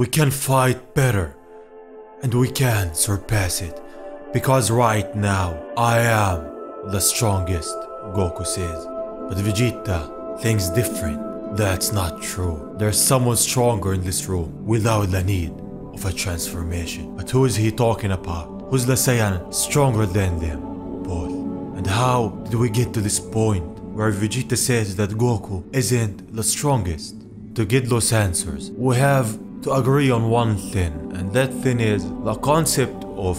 We can fight better, and we can surpass it. Because right now, I am the strongest, Goku says. But Vegeta thinks different. That's not true. There's someone stronger in this room without the need of a transformation. But who is he talking about? Who's the Saiyan stronger than them both? And how did we get to this point where Vegeta says that Goku isn't the strongest? To get those answers, we have to agree on one thing, and that thing is the concept of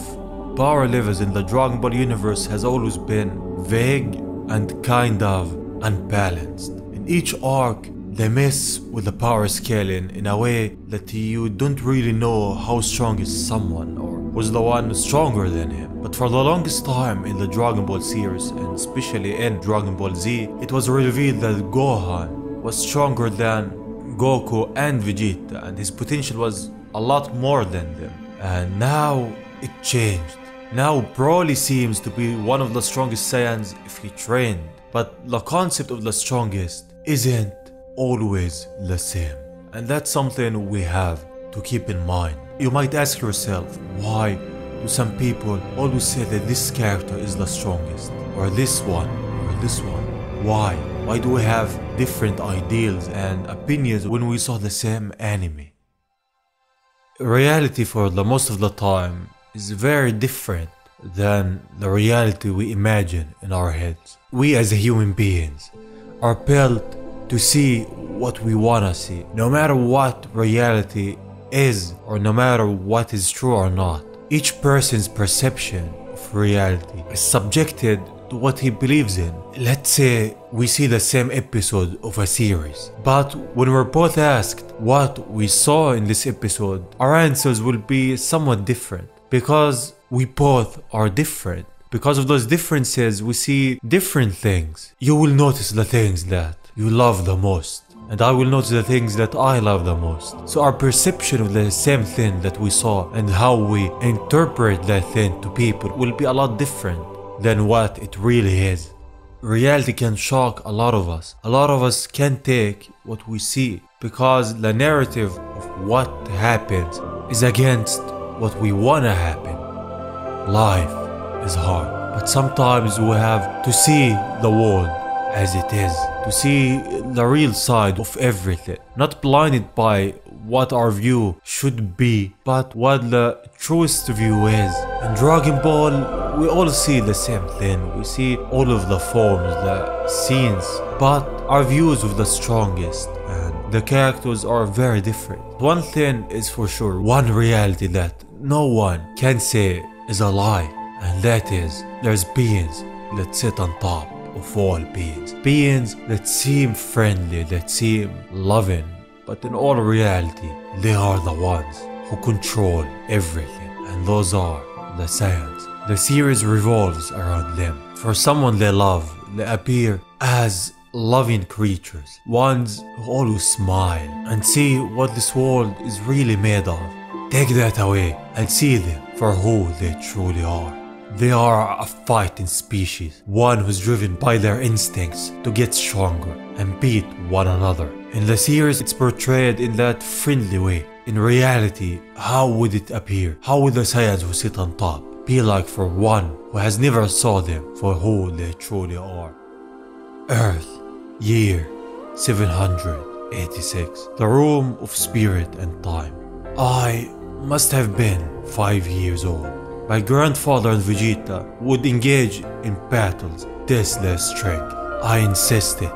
power levels in the Dragon Ball universe has always been vague and kind of unbalanced. In each arc, they mess with the power scaling in a way that you don't really know how strong is someone or was the one stronger than him. But for the longest time in the Dragon Ball series, and especially in Dragon Ball Z, it was revealed that Gohan was stronger than Goku and Vegeta, and his potential was a lot more than them. And now it changed. Now Broly seems to be one of the strongest Saiyans if he trained. But the concept of the strongest isn't always the same. And that's something we have to keep in mind. You might ask yourself, why do some people always say that this character is the strongest? Or this one, or this one? Why? Why do we have different ideals and opinions when we saw the same anime? Reality for the most of the time is very different than the reality we imagine in our heads. We as human beings are built to see what we wanna see, no matter what reality is or no matter what is true or not. Each person's perception of reality is subjected to what he believes in. Let's say we see the same episode of a series, but when we're both asked what we saw in this episode, our answers will be somewhat different because we both are different. Because of those differences, we see different things. You will notice the things that you love the most, and I will notice the things that I love the most. So our perception of the same thing that we saw and how we interpret that thing to people will be a lot different than what it really is. Reality can shock a lot of us. A lot of us can't take what we see because the narrative of what happens is against what we wanna happen. Life is hard, but sometimes we have to see the world as it is, to see the real side of everything, not blinded by what our view should be, but what the truest view is. In Dragon Ball, we all see the same thing. We see all of the forms, the scenes, but our views of the strongest and the characters are very different. One thing is for sure, one reality that no one can say is a lie, and that is there's beings that sit on top of all beings. Beings that seem friendly, that seem loving, but in all reality, they are the ones who control everything, and those are the Saiyans. The series revolves around them. For someone they love, they appear as loving creatures, ones who always smile and see what this world is really made of. Take that away and see them for who they truly are. They are a fighting species, one who's driven by their instincts to get stronger and beat one another. In the series, it's portrayed in that friendly way. In reality, how would it appear? How would the Saiyans who sit on top be like for one who has never saw them for who they truly are? Earth, year 786, the room of spirit and time. I must have been 5 years old. My grandfather and Vegeta would engage in battles test their strength. I insisted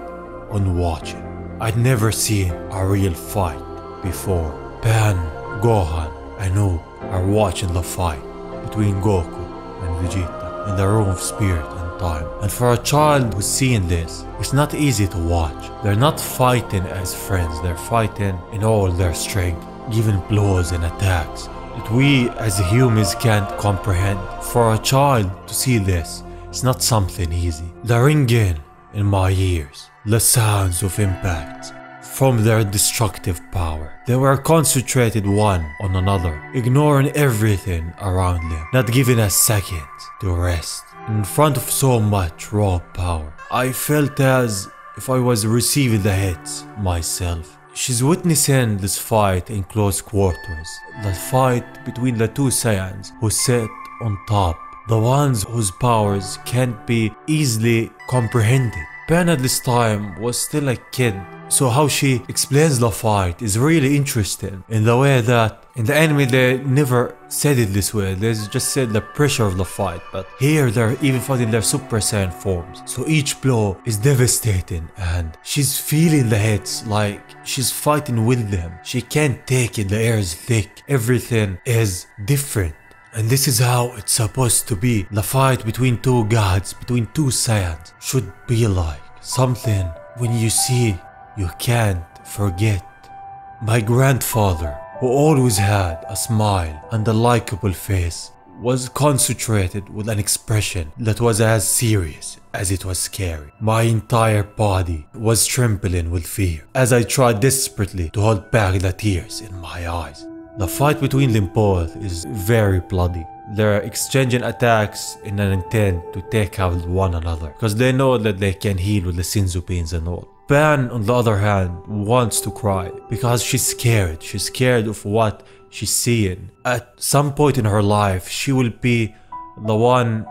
on watching. I'd never seen a real fight before. Pan, Gohan, and Noob are watching the fight between Goku and Vegeta in the room of spirit and time. And for a child who's seen this, it's not easy to watch. They're not fighting as friends, they're fighting in all their strength, giving blows and attacks that we as humans can't comprehend. For a child to see this, it's not something easy. The ringing in my ears, the sounds of impact from their destructive power. They were concentrated one on another, ignoring everything around them, not giving a second to rest. In front of so much raw power, I felt as if I was receiving the hits myself. she's witnessing this fight in close quarters. The fight between the two Saiyans who sit on top, the ones whose powers can't be easily comprehended. Pan at this time was still a kid, so how she explains the fight is really interesting in the way that in the anime they never said it this way. They just said the pressure of the fight, but here they're even fighting their Super Saiyan forms. So each blow is devastating and she's feeling the hits like she's fighting with them. She can't take it, the air is thick, everything is different. And this is how it's supposed to be. The fight between two gods, between two Saiyans should be like. Something when you see, you can't forget. My grandfather, who always had a smile and a likable face, was concentrated with an expression that was as serious as it was scary. My entire body was trembling with fear as I tried desperately to hold back the tears in my eyes. The fight between them both is very bloody. They're exchanging attacks in an intent to take out one another because they know that they can heal with the Senzu beans and all. Pan, on the other hand, wants to cry because she's scared. She's scared of what she's seeing. At some point in her life, she will be the one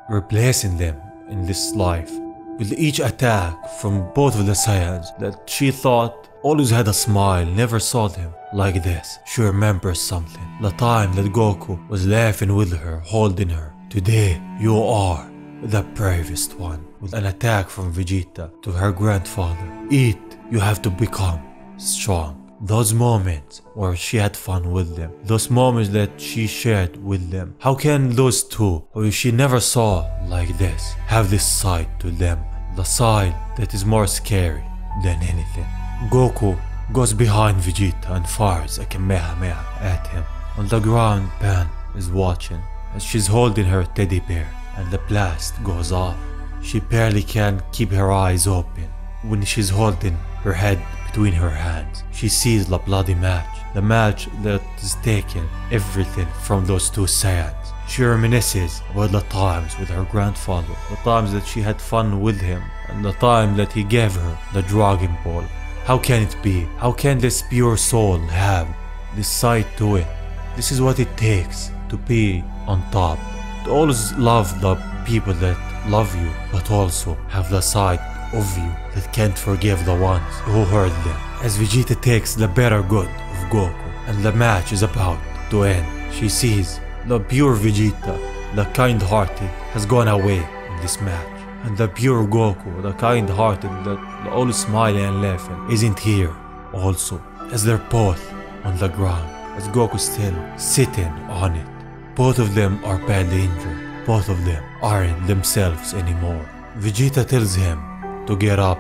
replacing them in this life. With each attack from both of the Saiyans that she thought always had a smile, never saw them like this. She remembers something. The time that Goku was laughing with her, holding her. Today, you are the bravest one. With an attack from Vegeta to her grandfather. Eat, you have to become strong. Those moments where she had fun with them. Those moments that she shared with them. How can those two, who she never saw like this, have this side to them? The side that is more scary than anything. Goku goes behind Vegeta and fires a Kamehameha at him. On the ground, Pan is watching as she's holding her teddy bear and the blast goes off. She barely can keep her eyes open. When she's holding her head between her hands, she sees the bloody match. The match that is taking everything from those two Saiyans. She reminisces about the times with her grandfather, the times that she had fun with him, and the time that he gave her the Dragon Ball. How can it be? How can this pure soul have this side to it? This is what it takes to be on top. To always love the people that love you, but also have the side of you that can't forgive the ones who hurt them. As Vegeta takes the better good of Goku and the match is about to end, she sees the pure Vegeta, the kind-hearted, has gone away in this match. And the pure Goku, the kind-hearted, the always smiling and laughing, isn't here also. As they're both on the ground, as Goku's still sitting on it. Both of them are badly injured. Both of them aren't themselves anymore. Vegeta tells him to get up,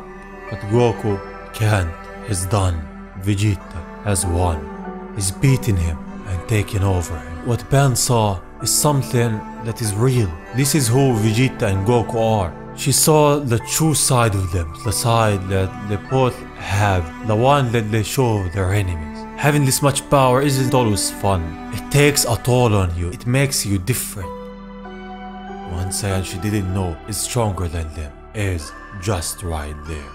but Goku can't. He's done. Vegeta has won. He's beaten him and taken over him. What Pan saw is something that is real. This is who Vegeta and Goku are. She saw the true side of them, the side that they both have, the one that they show their enemies. Having this much power isn't always fun. It takes a toll on you. It makes you different. One Saiyan she didn't know is stronger than them is just right there.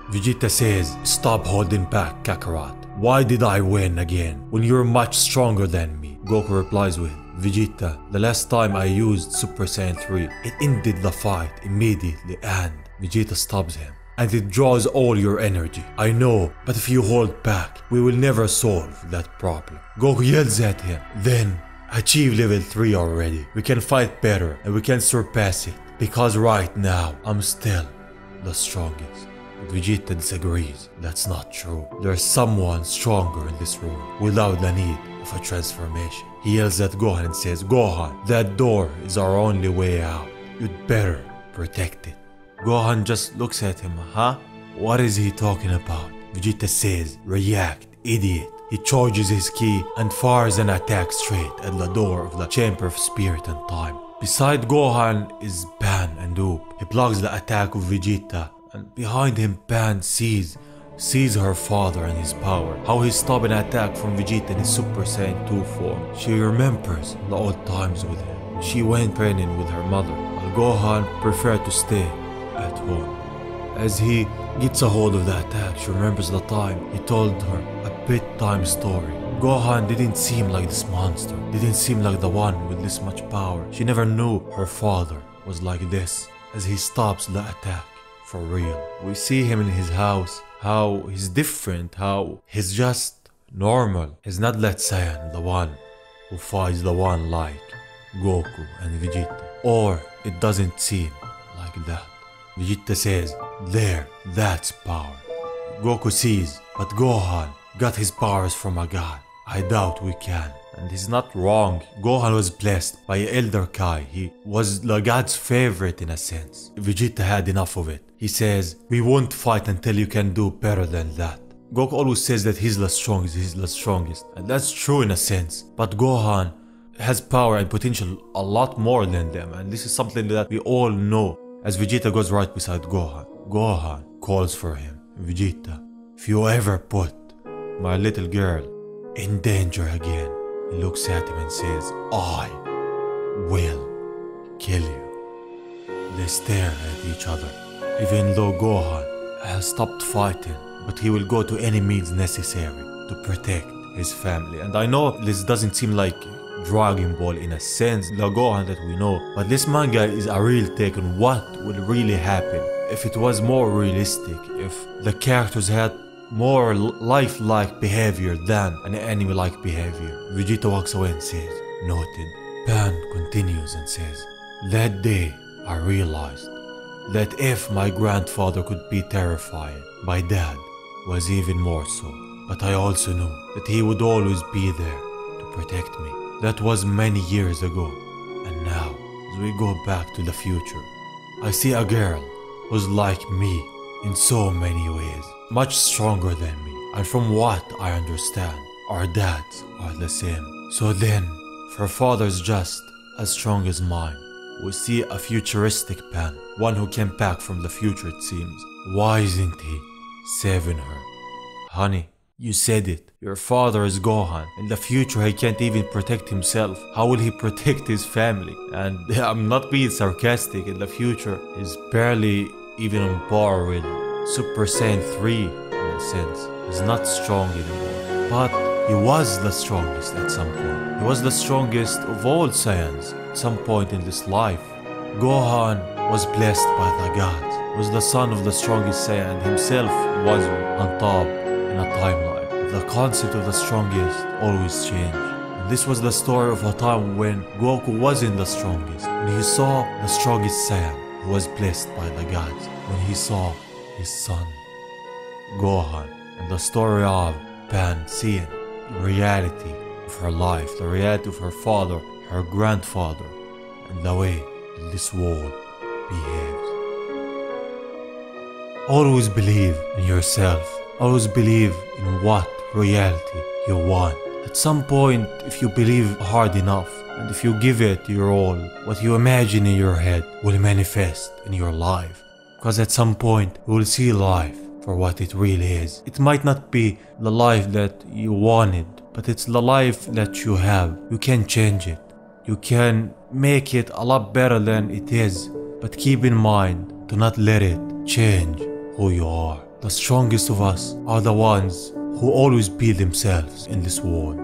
Vegeta says, "Stop holding back, Kakarot. Why did I win again when you're much stronger than me?" Goku replies with, "Vegeta, the last time I used Super Saiyan 3, it ended the fight immediately and..." Vegeta stops him. "And it draws all your energy. I know, but if you hold back, we will never solve that problem." Goku yells at him, "Then achieve level 3 already. We can fight better and we can surpass it. Because right now, I'm still the strongest." But Vegeta disagrees. That's not true. There's someone stronger in this room without the need of a transformation. He yells at Gohan and says, "Gohan, that door is our only way out. You'd better protect it." Gohan just looks at him, huh? What is he talking about? Vegeta says, "React, idiot." He charges his ki and fires an attack straight at the door of the Chamber of Spirit and Time. Beside Gohan is Pan and Oop. He blocks the attack of Vegeta, and behind him Pan sees her father and his power. How he stopped an attack from Vegeta in his Super Saiyan 2 form. She remembers the old times with him. She went training with her mother, while Gohan preferred to stay at home. As he gets a hold of the attack. She remembers the time he told her a bedtime story. Gohan didn't seem like this monster, didn't seem like the one with this much power. She never knew her father was like this. As he stops the attack for real, we see him in his house, how he's different, how he's just normal. He's not that Saiyan, the one who fights the one like Goku and Vegeta. Or it doesn't seem like that. Vegeta says, there, that's power. Goku sees, but Gohan got his powers from a god. I doubt we can. And he's not wrong. Gohan was blessed by Elder Kai. He was the god's favorite in a sense. Vegeta had enough of it. He says, we won't fight until you can do better than that. Goku always says that he's the strongest, and that's true in a sense. But Gohan has power and potential a lot more than them, and this is something that we all know. As Vegeta goes right beside Gohan, Gohan calls for him. Vegeta, if you ever put my little girl in danger again, he looks at him and says, I will kill you. They stare at each other, even though Gohan has stopped fighting, but he will go to any means necessary to protect his family. And I know this doesn't seem like Dragon Ball in a sense, the Gohan that we know, but this manga is a real take on what will really happen if it was more realistic, if the characters had more lifelike behavior than an anime-like behavior. Vegeta walks away and says, noted. Pan continues and says, that day I realized that if my grandfather could be terrifying, my dad was even more so. But I also knew that he would always be there to protect me. That was many years ago. And now, as we go back to the future, I see a girl who's like me in so many ways, much stronger than me. And from what I understand, our dads are the same. So then, if her father's just as strong as mine, we see a futuristic Pan, one who came back from the future it seems. Why isn't he saving her? Honey, you said it. Your father is Gohan. In the future he can't even protect himself. How will he protect his family? And I'm not being sarcastic. In the future he's barely even on par with Super Saiyan 3 in a sense. He's not strong anymore. But he was the strongest at some point. He was the strongest of all Saiyans at some point in this life. Gohan was blessed by the gods. He was the son of the strongest Saiyan and himself was on top in a timeline. The concept of the strongest always changed. And this was the story of a time when Goku wasn't the strongest. When he saw the strongest Saiyan who was blessed by the gods. When he saw his son, Gohan. And the story of Pan seeing the reality of her life, the reality of her father, her grandfather, and the way that this world behaves. Always believe in yourself. Always believe in what reality you want. At some point, if you believe hard enough, and if you give it your all, what you imagine in your head will manifest in your life. Because at some point, you will see life for what it really is. It might not be the life that you wanted, but it's the life that you have. You can change it. You can make it a lot better than it is. But keep in mind to not let it change who you are. The strongest of us are the ones who always be themselves in this world.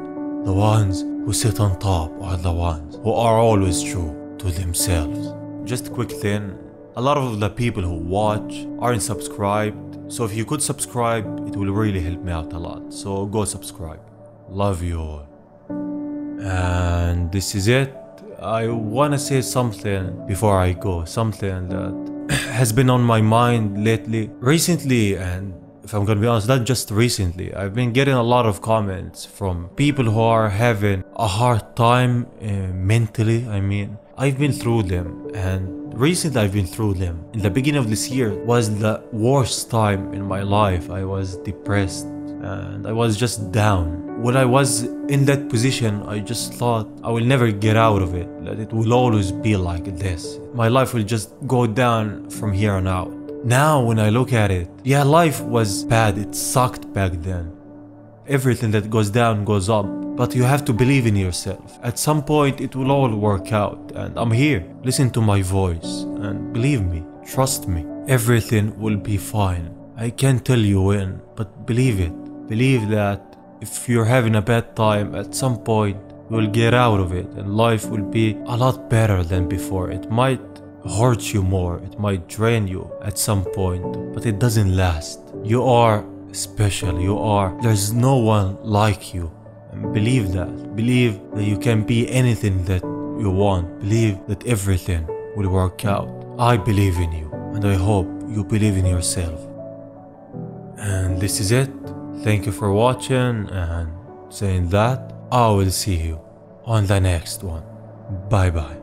The ones who sit on top are the ones who are always true to themselves. Just a quick thing, a lot of the people who watch aren't subscribed, so if you could subscribe, it will really help me out a lot. So go subscribe. Love you all. And this is it. I wanna say something before I go, something that has been on my mind lately, recently, and if I'm gonna be honest, not just recently. I've been getting a lot of comments from people who are having a hard time mentally. I mean, I've been through them, and recently I've been through them. In the beginning of this year was the worst time in my life. I was depressed and I was just down. When I was in that position, I just thought I will never get out of it, that it will always be like this. My life will just go down from here on out. Now when I look at it, yeah, life was bad, it sucked back then. Everything that goes down goes up, but you have to believe in yourself. At some point it will all work out, and I'm here. Listen to my voice and believe me, trust me, everything will be fine. I can't tell you when, but believe it. Believe that if you're having a bad time, at some point you will get out of it and life will be a lot better than before. It might hurt you more, it might drain you at some point, but it doesn't last. You are special, there's no one like you. And believe that. Believe that you can be anything that you want. Believe that everything will work out. I believe in you, and I hope you believe in yourself. And this is it. Thank you for watching, and saying that, I will see you on the next one. Bye bye.